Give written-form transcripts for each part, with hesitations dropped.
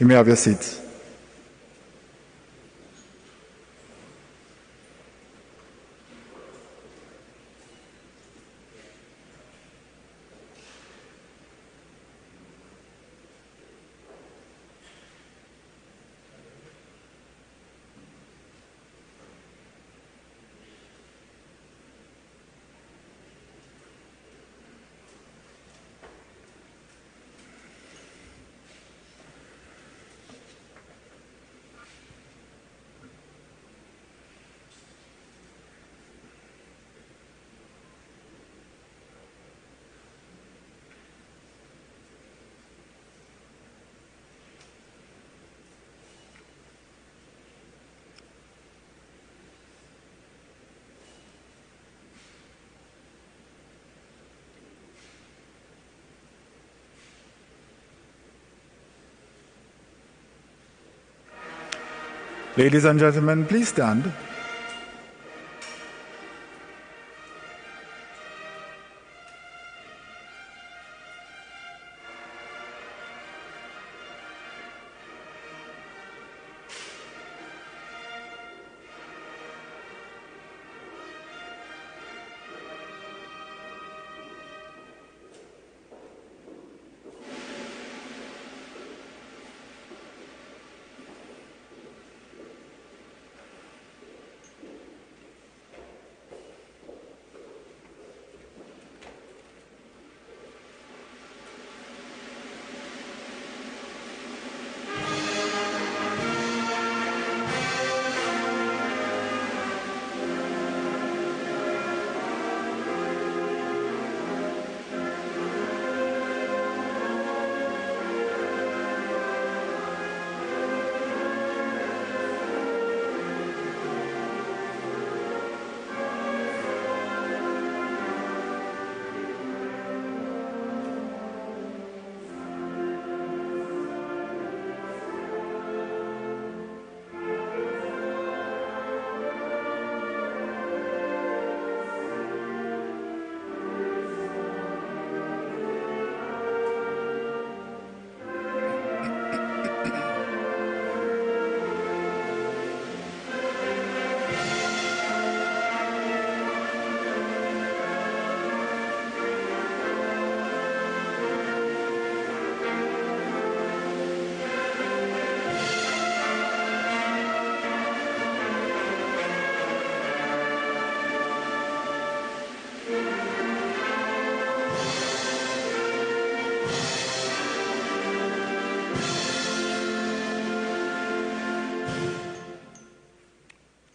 You may have your seats. Ladies and gentlemen, please stand.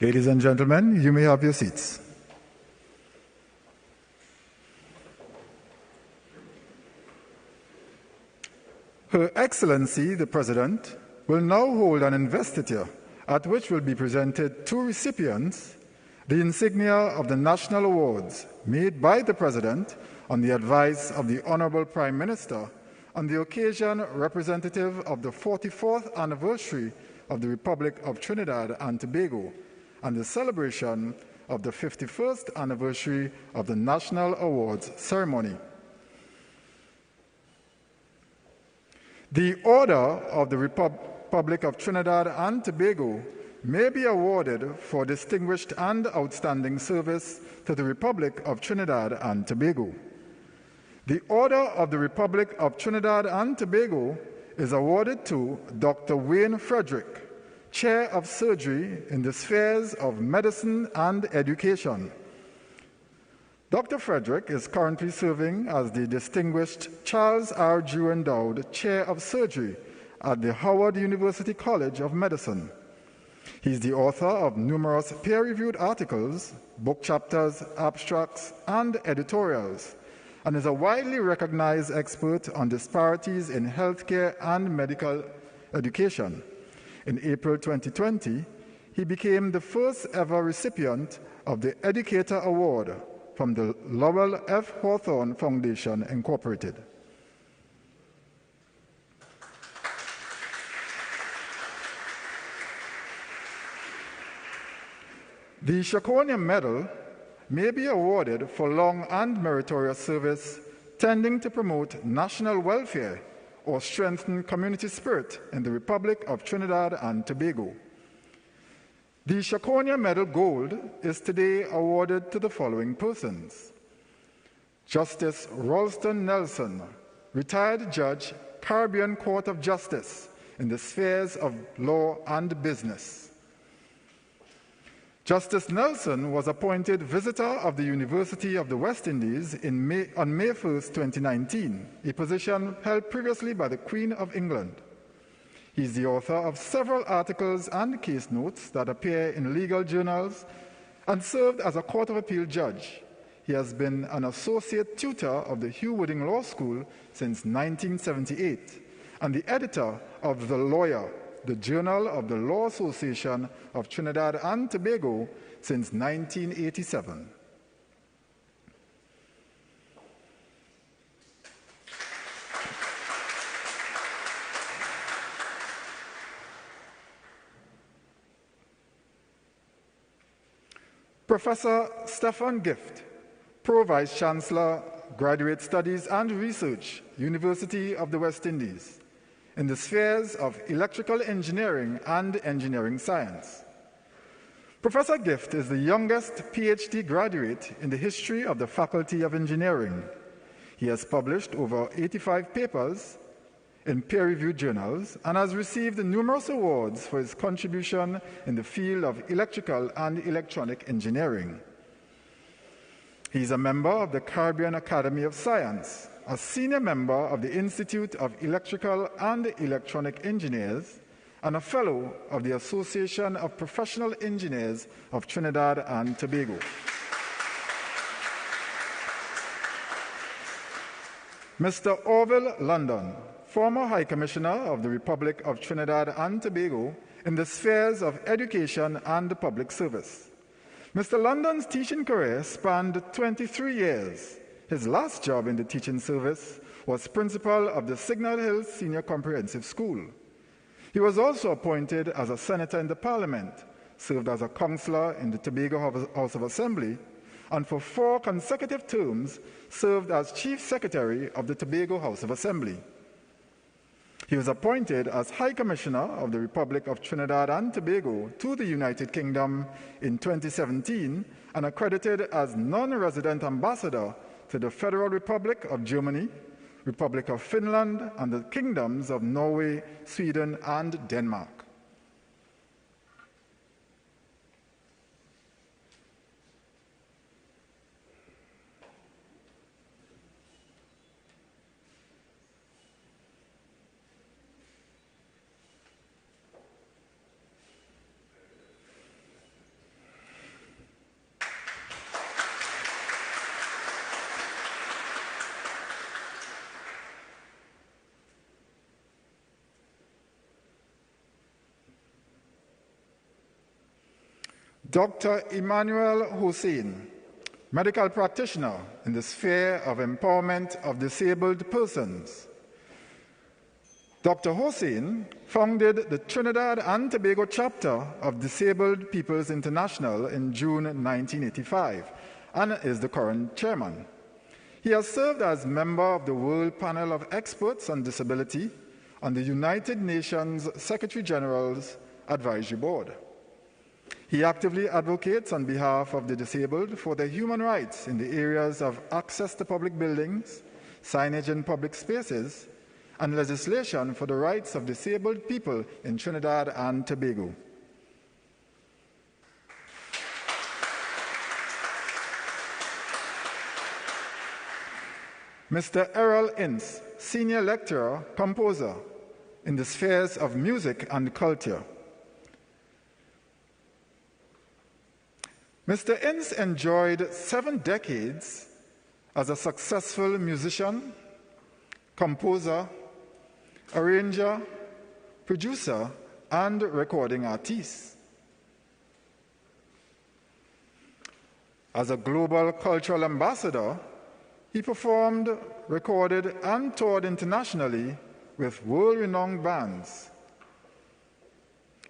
Ladies and gentlemen, you may have your seats. Her Excellency, the President, will now hold an investiture at which will be presented two recipients the insignia of the national awards made by the President on the advice of the Honorable Prime Minister on the occasion representative of the 44th anniversary of the Republic of Trinidad and Tobago and the celebration of the 51st anniversary of the National Awards ceremony. The Order of the Republic of Trinidad and Tobago may be awarded for distinguished and outstanding service to the Republic of Trinidad and Tobago. The Order of the Republic of Trinidad and Tobago is awarded to Dr. Wayne Frederick, Chair of Surgery in the spheres of medicine and education. Dr. Frederick is currently serving as the Distinguished Charles R. Drew Endowed Chair of Surgery at the Howard University College of Medicine. He is the author of numerous peer-reviewed articles, book chapters, abstracts, and editorials, and is a widely recognized expert on disparities in healthcare and medical education. In April 2020, he became the first ever recipient of the Educator Award from the Lowell F. Hawthorne Foundation, Incorporated. The Shakonia Medal may be awarded for long and meritorious service tending to promote national welfare or strengthen community spirit in the Republic of Trinidad and Tobago. The Shakonia Medal Gold is today awarded to the following persons: Justice Ralston Nelson, retired judge, Caribbean Court of Justice in the spheres of law and business. Justice Nelson was appointed Visitor of the University of the West Indies on May 1, 2019, a position held previously by the Queen of England. He is the author of several articles and case notes that appear in legal journals and served as a Court of Appeal judge. He has been an associate tutor of the Hugh Wooding Law School since 1978 and the editor of The Lawyer, the Journal of the Law Association of Trinidad and Tobago, since 1987. Professor Stefan Gift, Pro Vice Chancellor, Graduate Studies and Research, University of the West Indies, in the spheres of electrical engineering and engineering science. Professor Gift is the youngest PhD graduate in the history of the Faculty of Engineering. He has published over 85 papers in peer-reviewed journals and has received numerous awards for his contribution in the field of electrical and electronic engineering. He is a member of the Caribbean Academy of Science, a senior member of the Institute of Electrical and Electronic Engineers, and a fellow of the Association of Professional Engineers of Trinidad and Tobago. Mr. Orville London, former High Commissioner of the Republic of Trinidad and Tobago in the spheres of education and public service. Mr. London's teaching career spanned 23 years. His last job in the teaching service was principal of the Signal Hill Senior Comprehensive School. He was also appointed as a senator in the Parliament, served as a councillor in the Tobago House of Assembly, and for 4 consecutive terms served as Chief Secretary of the Tobago House of Assembly. He was appointed as High Commissioner of the Republic of Trinidad and Tobago to the United Kingdom in 2017 and accredited as non-resident ambassador to the Federal Republic of Germany, Republic of Finland, and the Kingdoms of Norway, Sweden, and Denmark. Dr. Emmanuel Hussein, medical practitioner in the sphere of empowerment of disabled persons. Dr. Hussein founded the Trinidad and Tobago chapter of Disabled Peoples International in June 1985 and is the current chairman. He has served as member of the World Panel of Experts on Disability on the United Nations Secretary General's Advisory Board. He actively advocates on behalf of the disabled for their human rights in the areas of access to public buildings, signage in public spaces, and legislation for the rights of disabled people in Trinidad and Tobago. Mr. Errol Ince, senior lecturer, composer in the spheres of music and culture. Mr. Ince enjoyed 7 decades as a successful musician, composer, arranger, producer, and recording artist. As a global cultural ambassador, he performed, recorded, and toured internationally with world-renowned bands.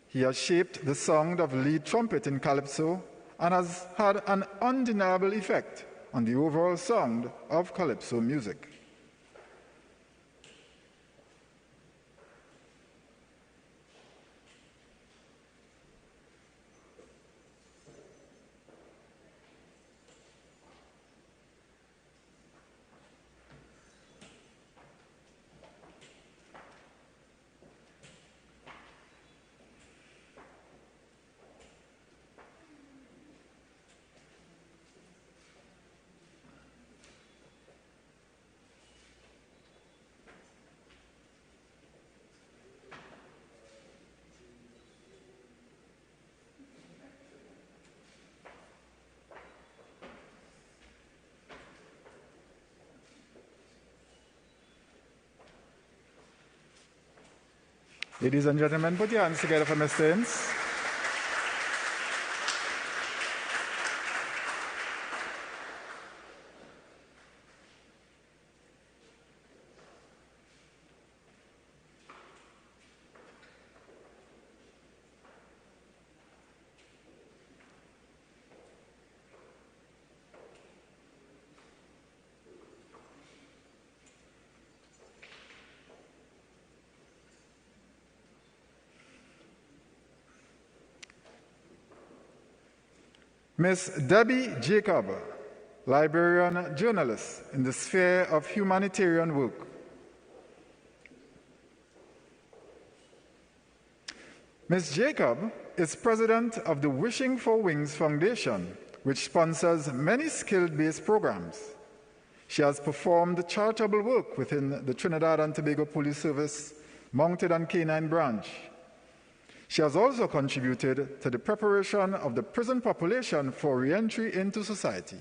He has shaped the sound of lead trumpet in calypso and has had an undeniable effect on the overall sound of calypso music. Ladies and gentlemen, put your hands together for Mr. Ince. Ms. Debbie Jacob, librarian journalist in the sphere of humanitarian work. Ms. Jacob is president of the Wishing for Wings Foundation, which sponsors many skill-based programs. She has performed charitable work within the Trinidad and Tobago Police Service Mounted and Canine Branch. She has also contributed to the preparation of the prison population for re-entry into society.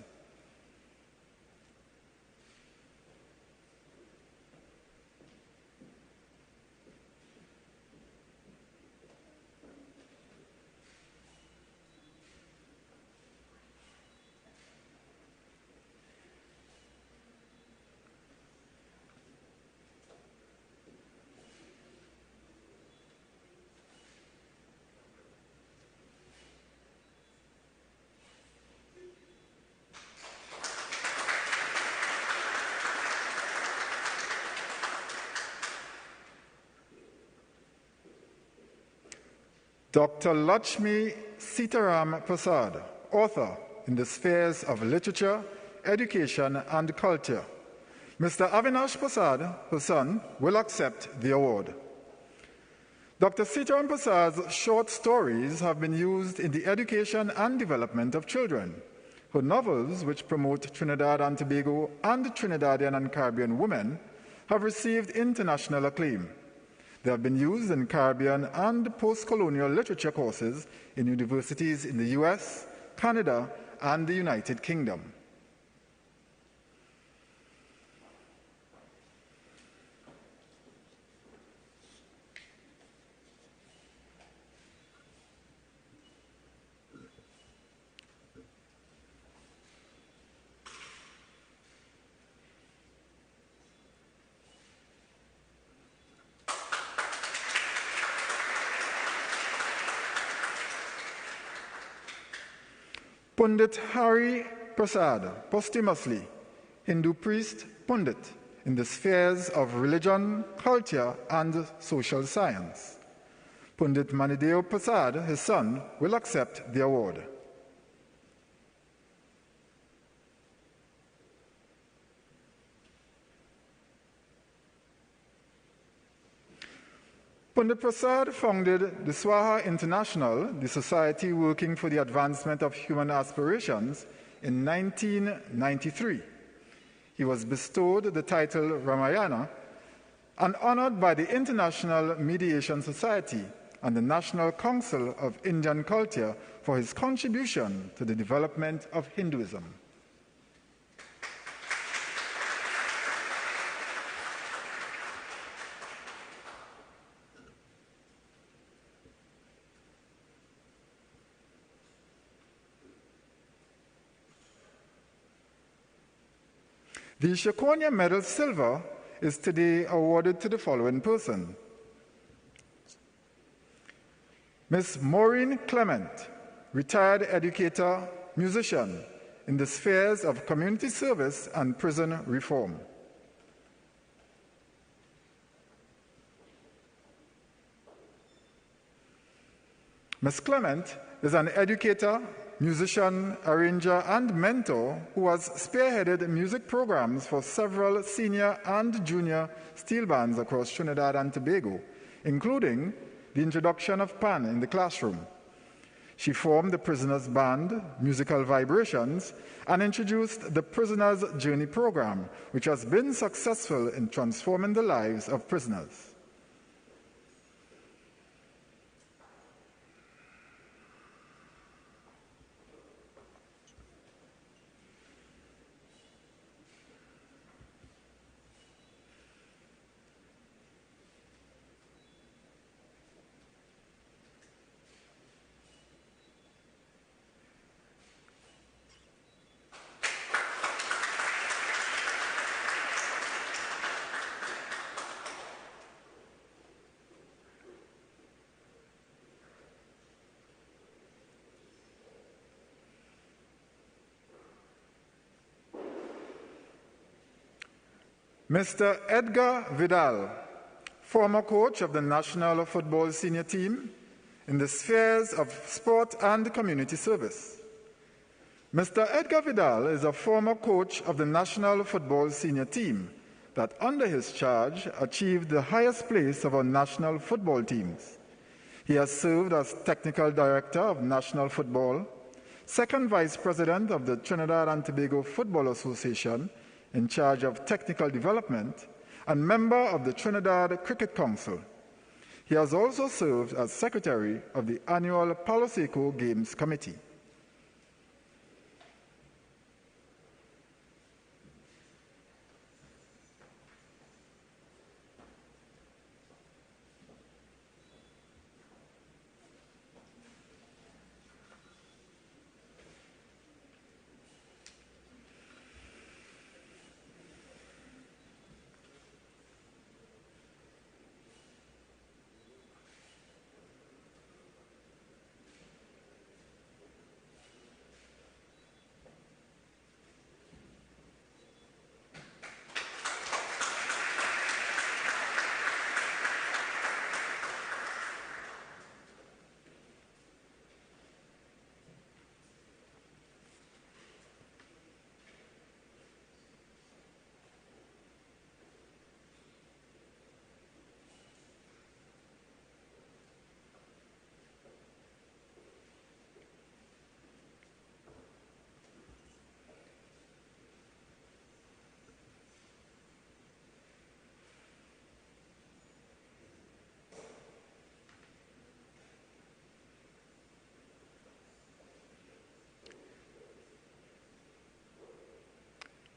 Dr. Lakshmi Sitaram Prasad, author in the spheres of literature, education, and culture. Mr. Avinash Prasad, her son, will accept the award. Dr. Sitaram Prasad's short stories have been used in the education and development of children. Her novels, which promote Trinidad and Tobago and Trinidadian and Caribbean women, have received international acclaim. They have been used in Caribbean and post-colonial literature courses in universities in the US, Canada, and the United Kingdom. Pundit Hari Prasad, posthumously, Hindu priest, Pundit, in the spheres of religion, culture, and social science. Pundit Manideo Prasad, his son, will accept the award. Pundit Prasad founded the Swaha International, the society working for the advancement of human aspirations, in 1993. He was bestowed the title Ramayana and honored by the International Mediation Society and the National Council of Indian Culture for his contribution to the development of Hinduism. The Shakonia Medal Silver is today awarded to the following person. Ms. Maureen Clement, retired educator, musician in the spheres of community service and prison reform. Ms. Clement is an educator, musician, arranger, and mentor who has spearheaded music programs for several senior and junior steel bands across Trinidad and Tobago, including the introduction of Pan in the classroom. She formed the Prisoners Band, Musical Vibrations, and introduced the Prisoners Journey program, which has been successful in transforming the lives of prisoners. Mr. Edgar Vidal, former coach of the National Football Senior Team in the spheres of sport and community service. Mr. Edgar Vidal is a former coach of the National Football Senior Team that, under his charge, achieved the highest place of our national football teams. He has served as Technical Director of National Football, Second Vice President of the Trinidad and Tobago Football Association in charge of technical development, and member of the Trinidad Cricket Council. He has also served as Secretary of the annual Palo Seco Games Committee.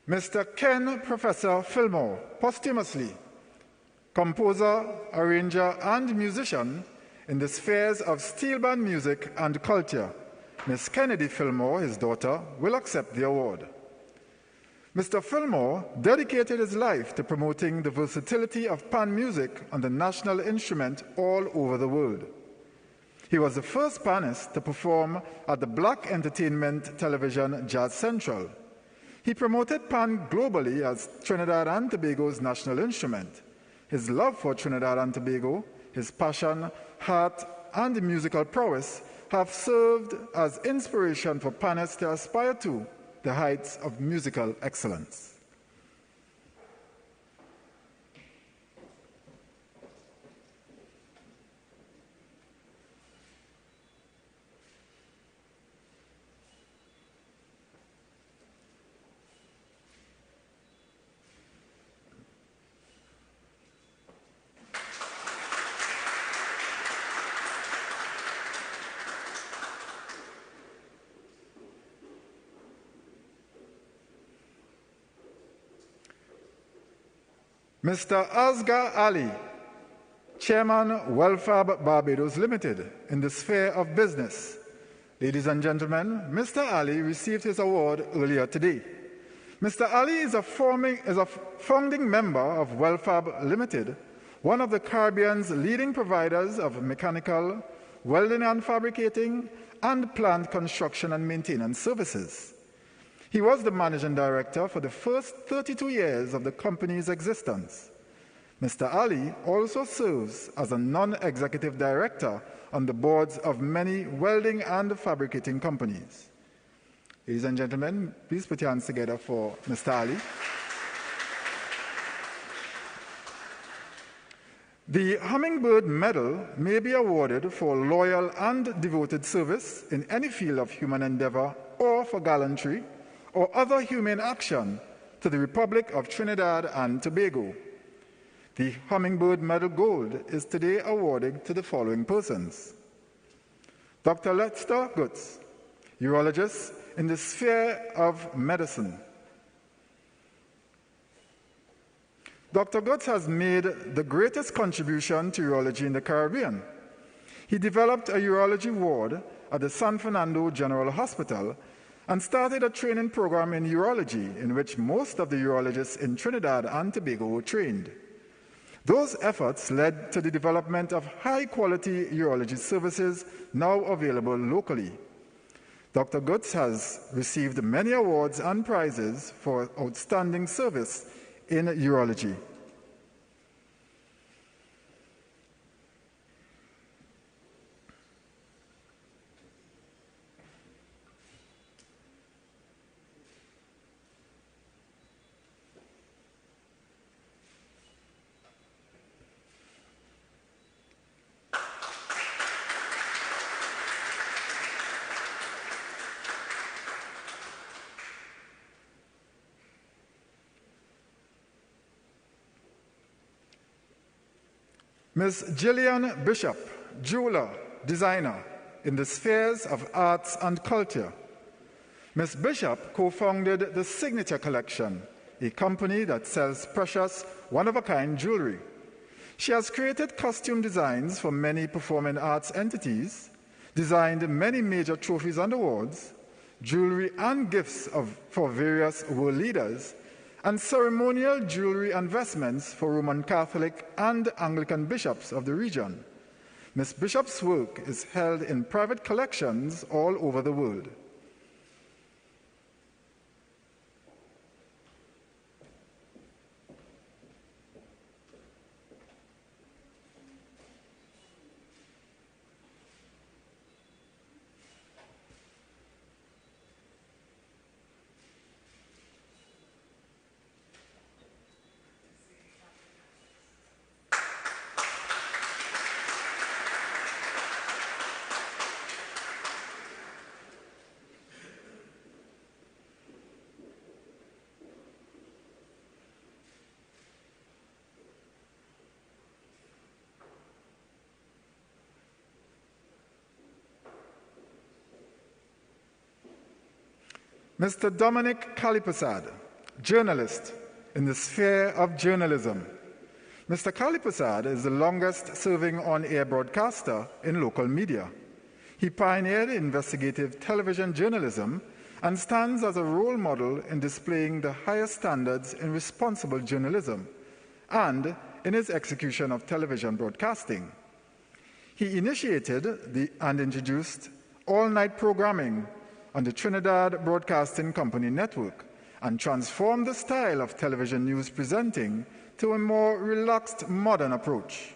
Mr. Ken Professor Fillmore, posthumously, composer, arranger, and musician in the spheres of steel band music and culture. Miss Kennedy Fillmore, his daughter, will accept the award. Mr. Fillmore dedicated his life to promoting the versatility of pan music on the national instrument all over the world. He was the first panist to perform at the Black Entertainment Television Jazz Central. He promoted pan globally as Trinidad and Tobago's national instrument. His love for Trinidad and Tobago, his passion, heart, and musical prowess have served as inspiration for panists to aspire to the heights of musical excellence. Mr. Asghar Ali, Chairman, Welfab Barbados Limited, in the sphere of business. Ladies and gentlemen, Mr. Ali received his award earlier today. Mr. Ali is a founding member of Welfab Limited, one of the Caribbean's leading providers of mechanical, welding and fabricating, and plant construction and maintenance services. He was the managing director for the first 32 years of the company's existence. Mr. Ali also serves as a non-executive director on the boards of many welding and fabricating companies. Ladies and gentlemen, please put your hands together for Mr. Ali. The Hummingbird Medal may be awarded for loyal and devoted service in any field of human endeavor or for gallantry or other humane action to the Republic of Trinidad and Tobago. The Hummingbird Medal Gold is today awarded to the following persons: Dr. Lester Goods, urologist in the sphere of medicine. Dr. Goods has made the greatest contribution to urology in the Caribbean. He developed a urology ward at the San Fernando General Hospital and started a training program in urology in which most of the urologists in Trinidad and Tobago were trained. Those efforts led to the development of high-quality urology services now available locally. Dr. Goods has received many awards and prizes for outstanding service in urology. Ms. Jillian Bishop, jeweler, designer in the spheres of arts and culture. Ms. Bishop co-founded the Signature Collection, a company that sells precious, one-of-a-kind jewelry. She has created costume designs for many performing arts entities, designed many major trophies and awards, jewelry and gifts for various world leaders, and ceremonial jewelry and vestments for Roman Catholic and Anglican bishops of the region. Ms. Bishop's work is held in private collections all over the world. Mr. Dominic Kalipasad, journalist in the sphere of journalism. Mr. Kalipasad is the longest-serving on-air broadcaster in local media. He pioneered investigative television journalism and stands as a role model in displaying the highest standards in responsible journalism and in his execution of television broadcasting. He initiated and introduced all-night programming on the Trinidad Broadcasting Company network and transformed the style of television news presenting to a more relaxed, modern approach.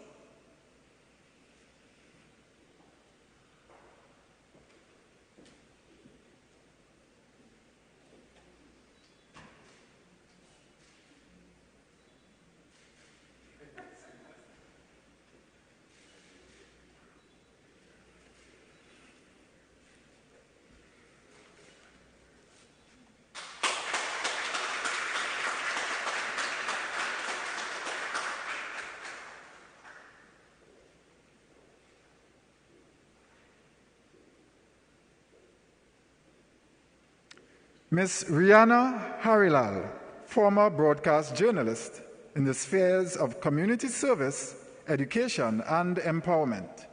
Ms. Rihanna Harilal, former broadcast journalist in the spheres of community service, education, and empowerment.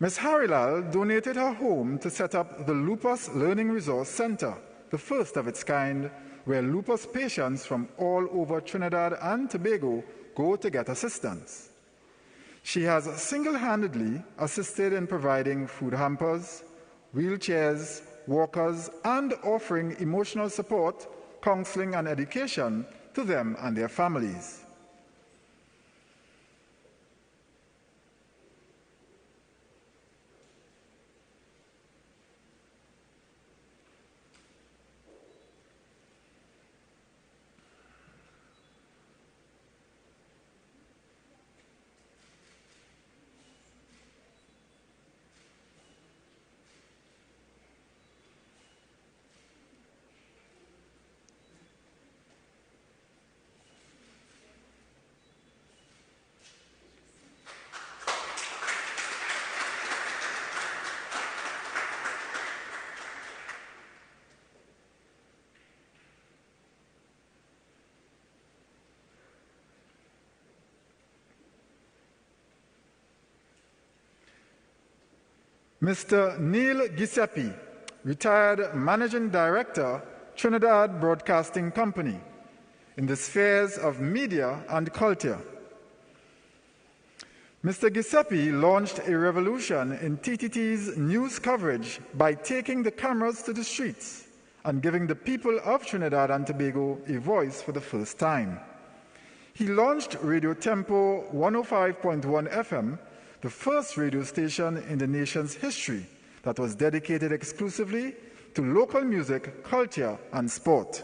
Ms. Harilal donated her home to set up the Lupus Learning Resource Center, the first of its kind, where lupus patients from all over Trinidad and Tobago go to get assistance. She has single-handedly assisted in providing food hampers, wheelchairs, walkers, and offering emotional support, counseling, and education to them and their families. Mr. Neil Giuseppe, retired Managing Director, Trinidad Broadcasting Company, in the spheres of media and culture. Mr. Giuseppe launched a revolution in TTT's news coverage by taking the cameras to the streets and giving the people of Trinidad and Tobago a voice for the first time. He launched Radio Tempo 105.1 FM, the first radio station in the nation's history that was dedicated exclusively to local music, culture, and sport.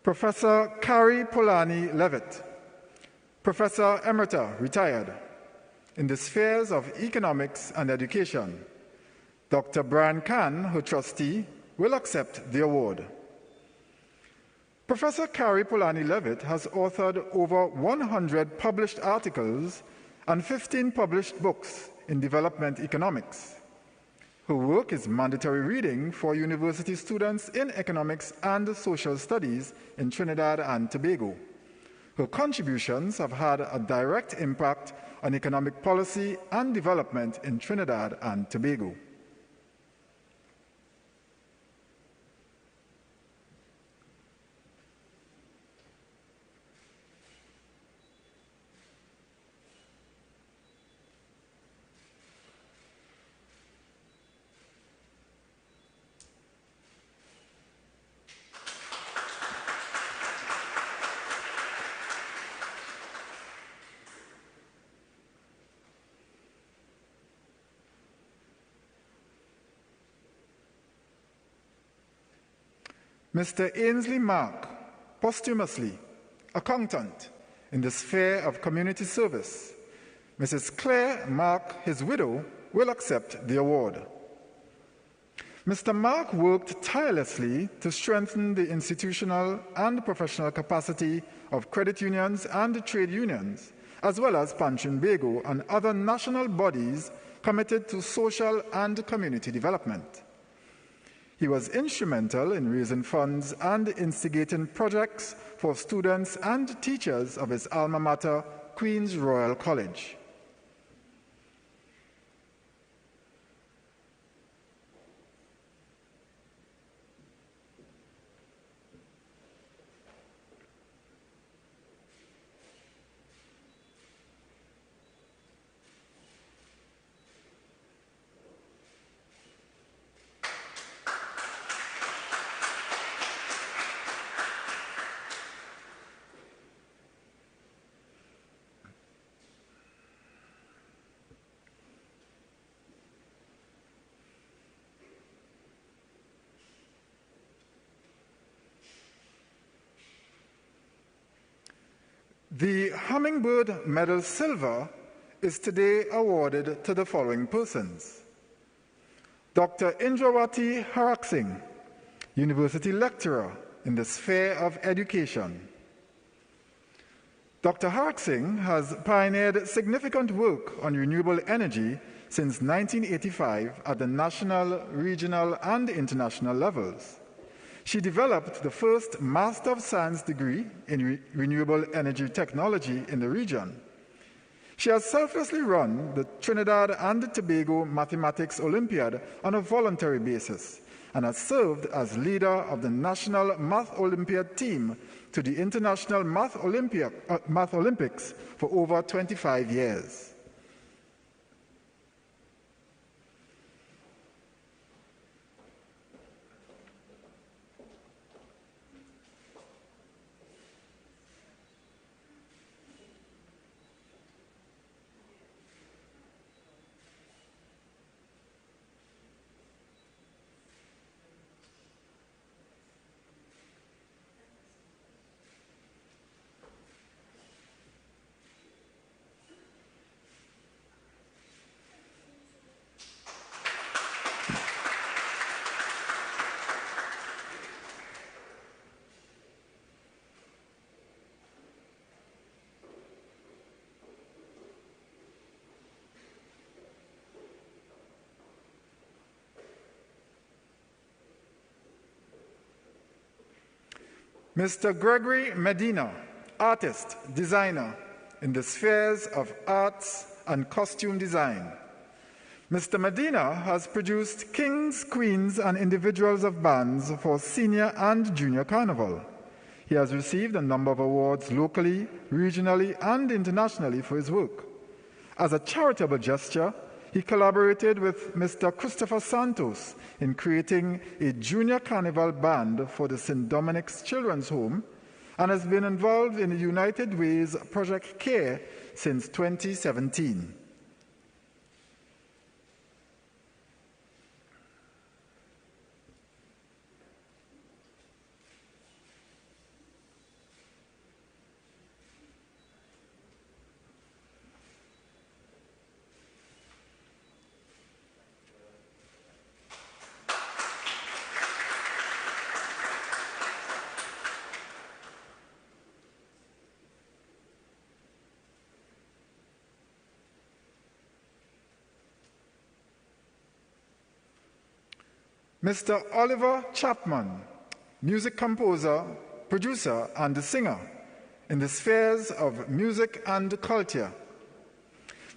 Professor Carrie Polanyi Levitt, Professor Emerita, retired, in the spheres of economics and education. Dr. Brian Kahn, her trustee, will accept the award. Professor Carrie Polanyi Levitt has authored over 100 published articles and 15 published books in development economics. Her work is mandatory reading for university students in economics and social studies in Trinidad and Tobago. Her contributions have had a direct impact on economic policy and development in Trinidad and Tobago. Mr. Ainsley Mark, posthumously, accountant in the sphere of community service. Mrs. Claire Mark, his widow, will accept the award. Mr. Mark worked tirelessly to strengthen the institutional and professional capacity of credit unions and trade unions, as well as Pan-Trinbago and other national bodies committed to social and community development. He was instrumental in raising funds and instigating projects for students and teachers of his alma mater, Queen's Royal College. The Hummingbird Medal Silver is today awarded to the following persons: Dr. Indrawati Haraksingh, University Lecturer in the sphere of education. Dr. Haraksingh has pioneered significant work on renewable energy since 1985 at the national, regional, and international levels. She developed the first Master of Science degree in renewable energy technology in the region. She has selflessly run the Trinidad and Tobago Mathematics Olympiad on a voluntary basis and has served as leader of the National Math Olympiad team to the International Math Olympics for over 25 years. Mr. Gregory Medina, artist, designer in the spheres of arts and costume design. Mr. Medina has produced kings, queens, and individuals of bands for senior and junior carnival. He has received a number of awards locally, regionally, and internationally for his work. As a charitable gesture, he collaborated with Mr. Christopher Santos in creating a junior carnival band for the St. Dominic's Children's Home and has been involved in the United Way's Project Care since 2017. Mr. Oliver Chapman, music composer, producer, and singer in the spheres of music and culture.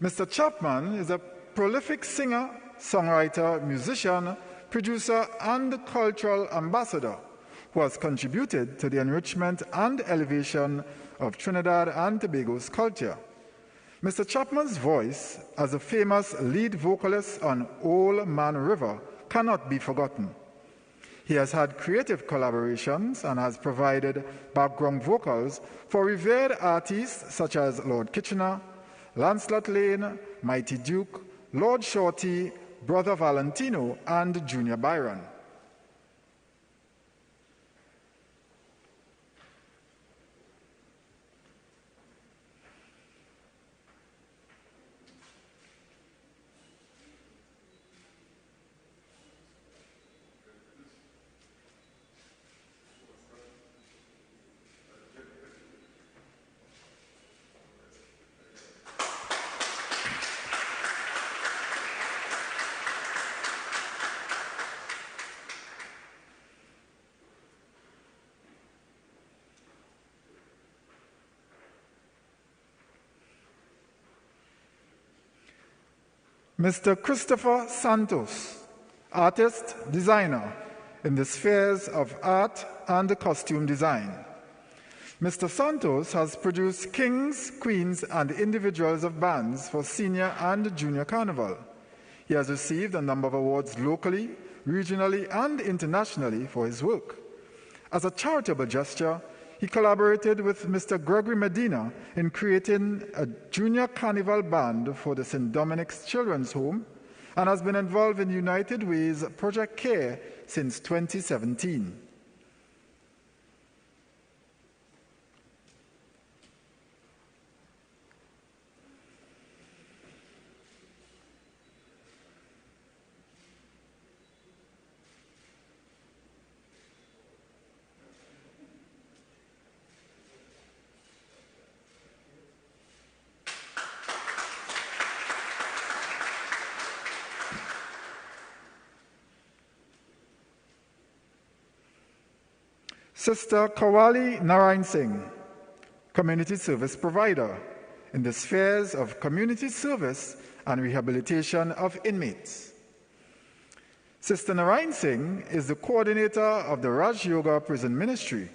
Mr. Chapman is a prolific singer, songwriter, musician, producer, and cultural ambassador who has contributed to the enrichment and elevation of Trinidad and Tobago's culture. Mr. Chapman's voice as a famous lead vocalist on Old Man River cannot be forgotten. He has had creative collaborations and has provided background vocals for revered artists such as Lord Kitchener, Lancelot Lane, Mighty Duke, Lord Shorty, Brother Valentino, and Junior Byron. Mr. Christopher Santos, artist, designer in the spheres of art and costume design. Mr. Santos has produced kings, queens, and individuals of bands for senior and junior carnival. He has received a number of awards locally, regionally, and internationally for his work. As a charitable gesture, he collaborated with Mr. Gregory Medina in creating a junior carnival band for the St. Dominic's Children's Home and has been involved in United Way's Project Care since 2017. Sister Kawali Narayan Singh, community service provider in the spheres of community service and rehabilitation of inmates. Sister Narayan Singh is the coordinator of the Raj Yoga Prison Ministry,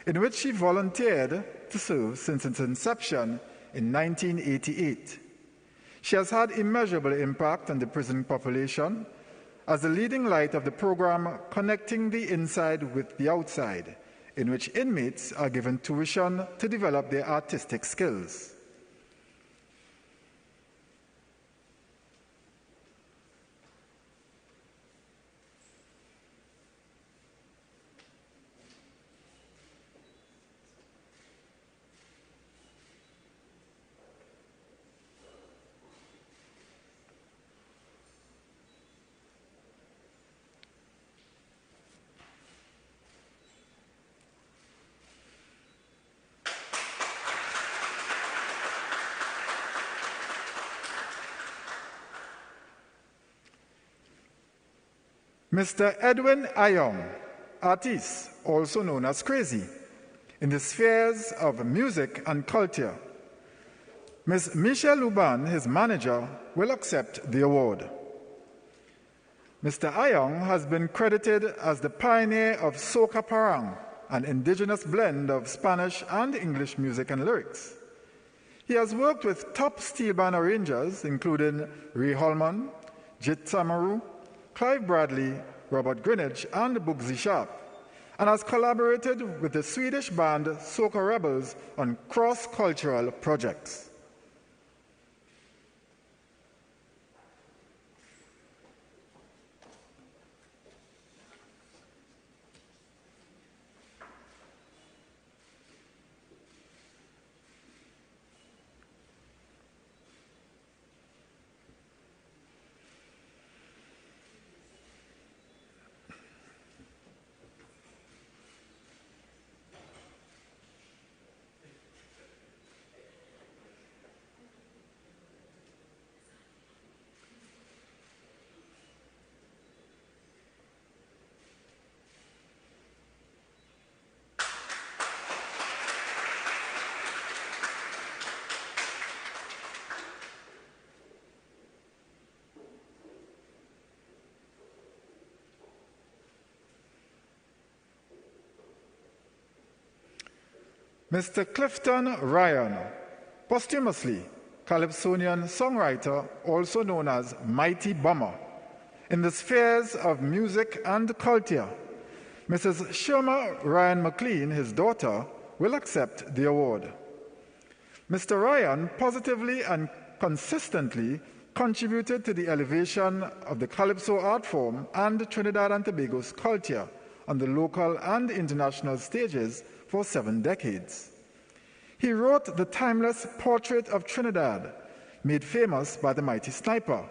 in which she volunteered to serve since its inception in 1988. She has had immeasurable impact on the prison population as the leading light of the program Connecting the Inside with the Outside, in which inmates are given tuition to develop their artistic skills. Mr. Edwin Ayong, artist, also known as Crazy, In the spheres of music and culture, Ms. Michelle Luban, his manager, will accept the award. Mr. Ayong has been credited as the pioneer of Soca Parang, an indigenous blend of Spanish and English music and lyrics. He has worked with top steel band arrangers including Ray Holman, Jit Samaru, Clive Bradley, Robert Greenwich, and Bugsy Sharp, and has collaborated with the Swedish band Soca Rebels on cross-cultural projects. Mr. Clifton Ryan, posthumously Calypsonian songwriter, also known as Mighty Bomber. In the spheres of music and culture, Mrs. Shirma Ryan McLean, his daughter, will accept the award. Mr. Ryan positively and consistently contributed to the elevation of the Calypso art form and Trinidad and Tobago's culture on the local and international stages for 7 decades. He wrote the timeless Portrait of Trinidad, made famous by the Mighty Sniper.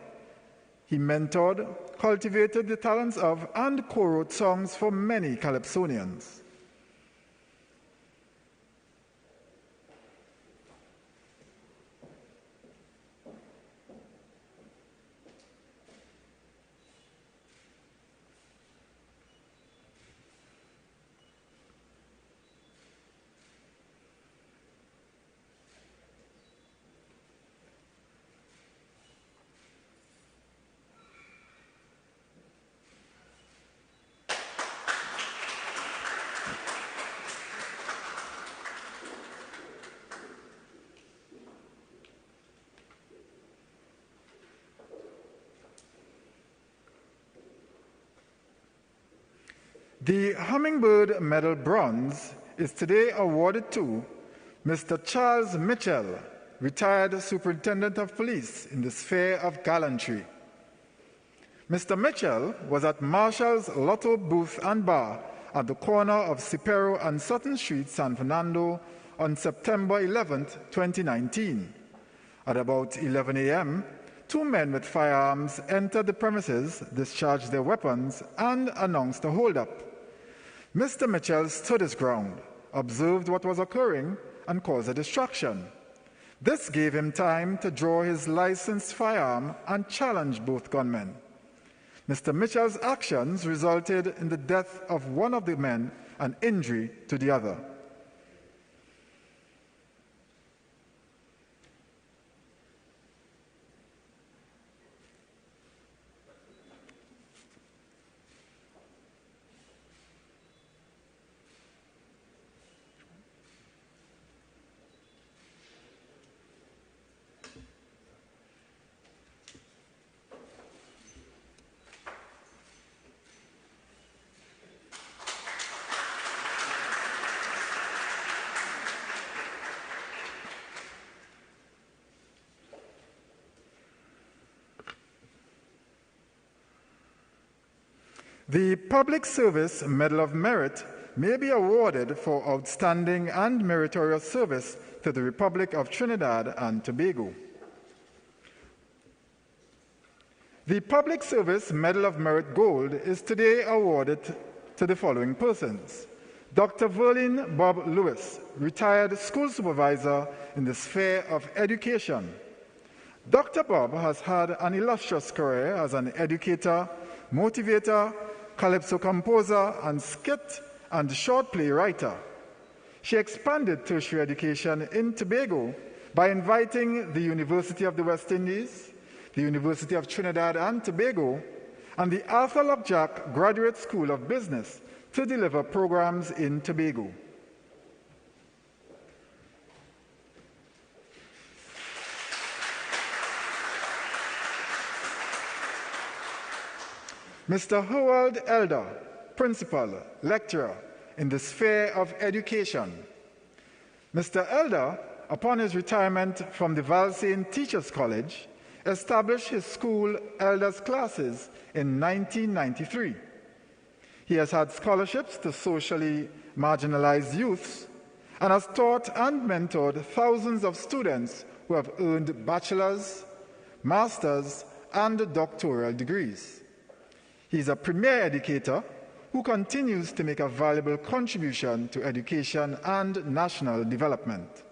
He mentored, cultivated the talents of, and co-wrote songs for many Calypsonians. The Hummingbird Medal Bronze is today awarded to Mr. Charles Mitchell, retired Superintendent of Police in the sphere of gallantry. Mr. Mitchell was at Marshall's Lotto Booth and Bar at the corner of Cipero and Sutton Street, San Fernando, on September 11, 2019. At about 11 a.m., 2 men with firearms entered the premises, discharged their weapons, and announced a holdup. Mr. Mitchell stood his ground, observed what was occurring, and caused a distraction. This gave him time to draw his licensed firearm and challenge both gunmen. Mr. Mitchell's actions resulted in the death of one of the men and injury to the other. The Public Service Medal of Merit may be awarded for outstanding and meritorious service to the Republic of Trinidad and Tobago. The Public Service Medal of Merit Gold is today awarded to the following persons: Dr. Verlin Bob Lewis, retired school supervisor in the sphere of education. Dr. Bob has had an illustrious career as an educator, motivator, calypso composer, and skit and short play writer. She expanded tertiary education in Tobago by inviting the University of the West Indies, the University of Trinidad and Tobago, and the Arthur Lockjack Graduate School of Business to deliver programs in Tobago. Mr. Howard Elder, Principal, Lecturer in the sphere of education. Mr. Elder, upon his retirement from the Valsayn Teachers College, established his school Elders Classes in 1993. He has had scholarships to socially marginalized youths and has taught and mentored thousands of students who have earned bachelor's, master's, and doctoral degrees. He is a premier educator who continues to make a valuable contribution to education and national development.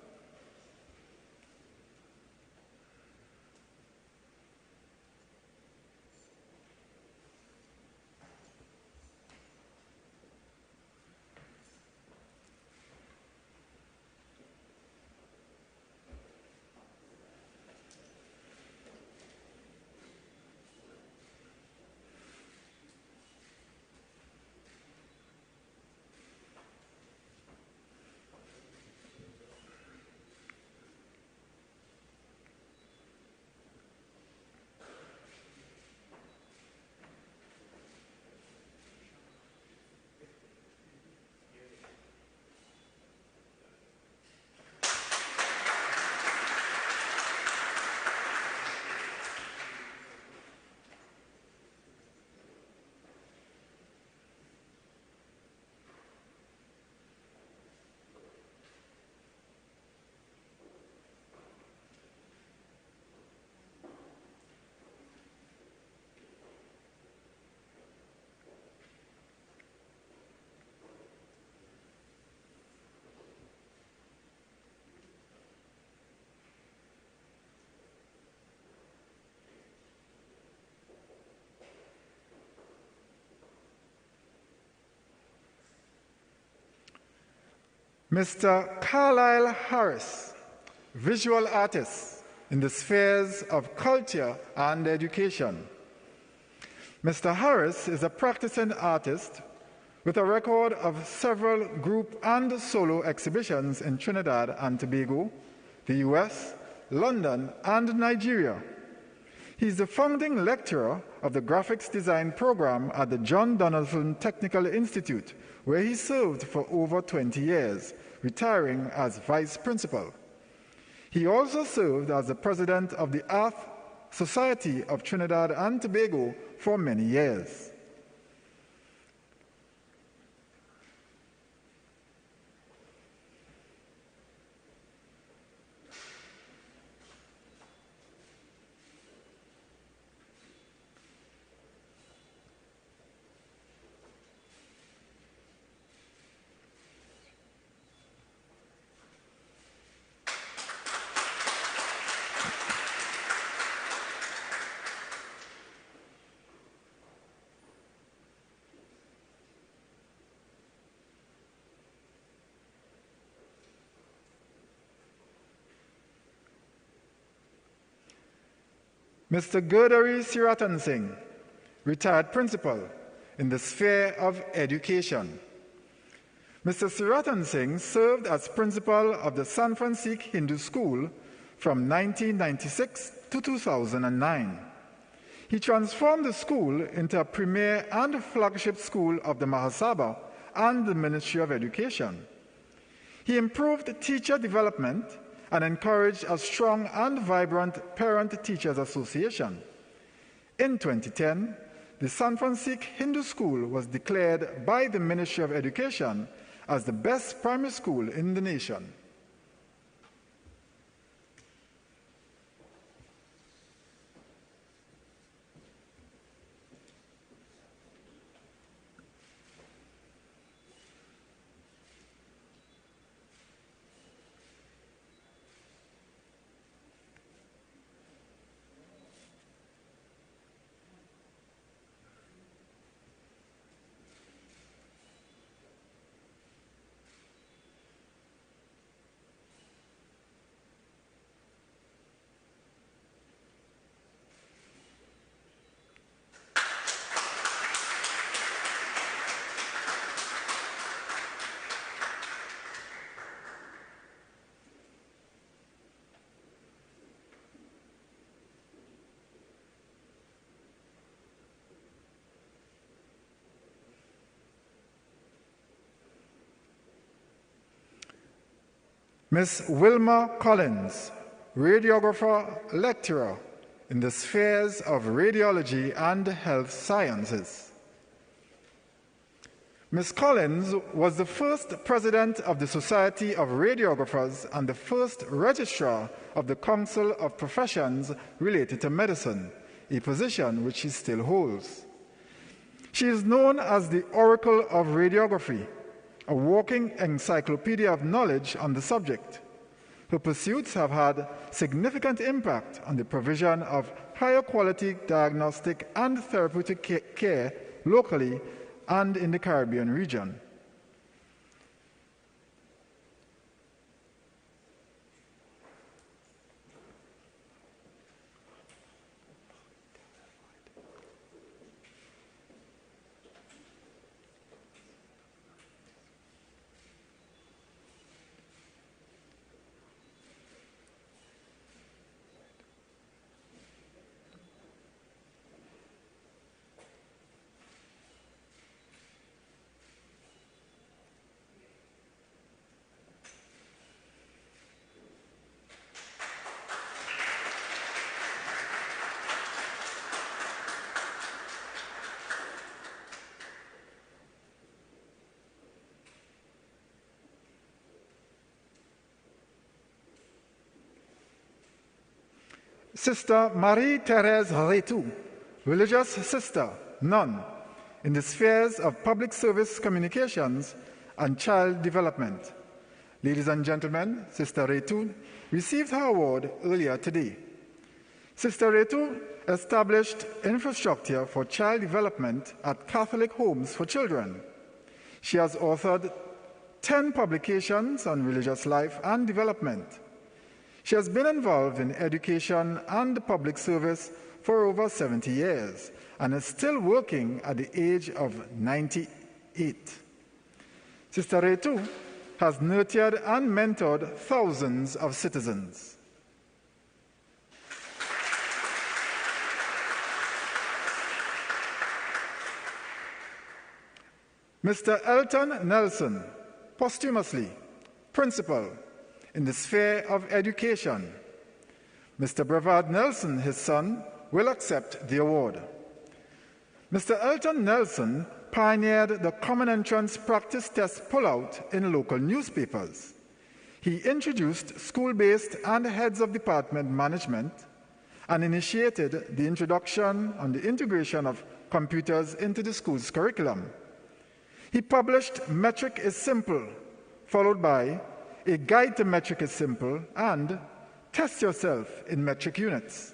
Mr. Carlyle Harris, visual artist in the spheres of culture and education. Mr. Harris is a practicing artist with a record of several group and solo exhibitions in Trinidad and Tobago, the US, London, and Nigeria. He is the founding lecturer of the graphics design program at the John Donaldson Technical Institute, where he served for over 20 years, retiring as vice principal. He also served as the president of the Art Society of Trinidad and Tobago for many years. Mr. Gregory Medina, retired principal in the sphere of education. Mr. Medina served as principal of the San Francisco Hindu School from 1996 to 2009. He transformed the school into a premier and flagship school of the Mahasabha and the Ministry of Education. He improved teacher development and encouraged a strong and vibrant Parent-Teachers Association. In 2010, the San Francisco Hindu School was declared by the Ministry of Education as the best primary school in the nation. Ms. Wilma Collins, Radiographer Lecturer in the spheres of Radiology and Health Sciences. Ms. Collins was the first president of the Society of Radiographers and the first registrar of the Council of Professions related to medicine, a position which she still holds. She is known as the Oracle of Radiography, a walking encyclopedia of knowledge on the subject. Her pursuits have had significant impact on the provision of higher quality diagnostic and therapeutic care locally and in the Caribbean region. Sister Marie-Thérèse Rétou, religious sister, nun, in the spheres of public service communications and child development. Ladies and gentlemen, Sister Rétou received her award earlier today. Sister Rétou established infrastructure for child development at Catholic homes for children. She has authored 10 publications on religious life and development. She has been involved in education and public service for over 70 years and is still working at the age of 98. Sister Rétou has nurtured and mentored thousands of citizens. Mr. Elton Nelson, posthumously, Principal in the sphere of education. Mr. Brevard Nelson, his son, will accept the award. Mr. Elton Nelson pioneered the common entrance practice test pullout in local newspapers. He introduced school-based and heads of department management and initiated the introduction and the integration of computers into the school's curriculum. He published Metric is Simple, followed by A Guide to Metric is Simple, and Test Yourself in Metric Units.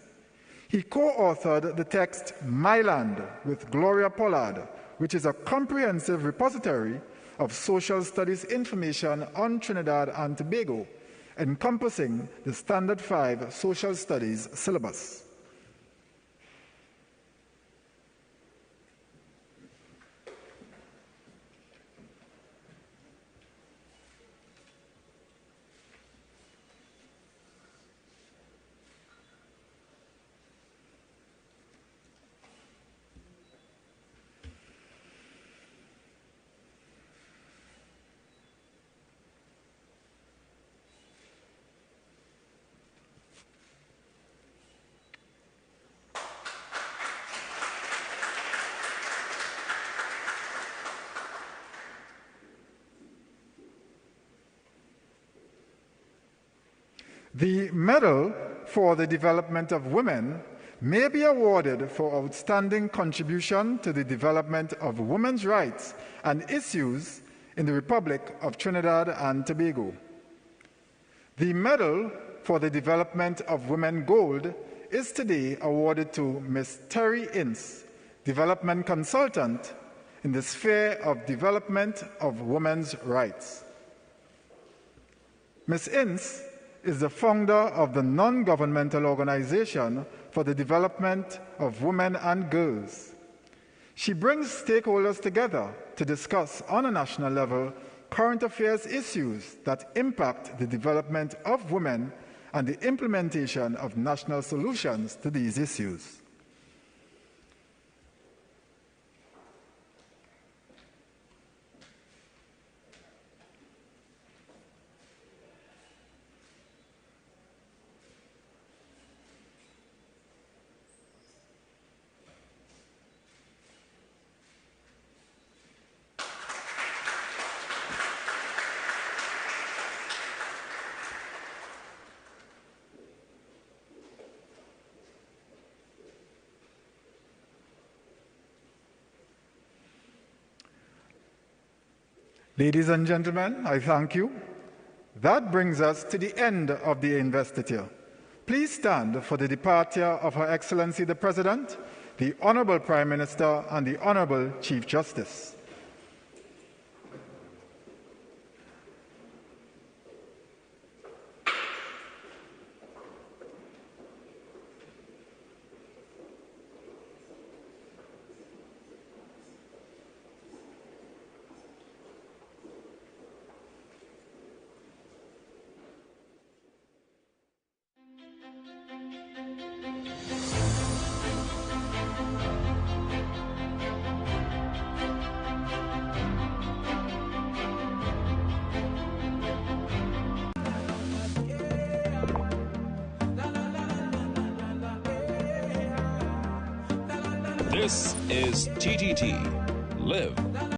He co-authored the text My Land with Gloria Pollard, which is a comprehensive repository of social studies information on Trinidad and Tobago, encompassing the Standard 5 Social Studies syllabus. The Medal for the Development of Women may be awarded for outstanding contribution to the development of women's rights and issues in the Republic of Trinidad and Tobago. The Medal for the Development of Women Gold is today awarded to Ms. Terry Ince, Development Consultant in the sphere of development of women's rights. Ms. Ince is the founder of the non-governmental organization for the development of women and girls. She brings stakeholders together to discuss on a national level current affairs issues that impact the development of women and the implementation of national solutions to these issues. Ladies and gentlemen, I thank you. That brings us to the end of the investiture. Please stand for the departure of Her Excellency the President, the Honourable Prime Minister, and the Honourable Chief Justice. This is TTT, Live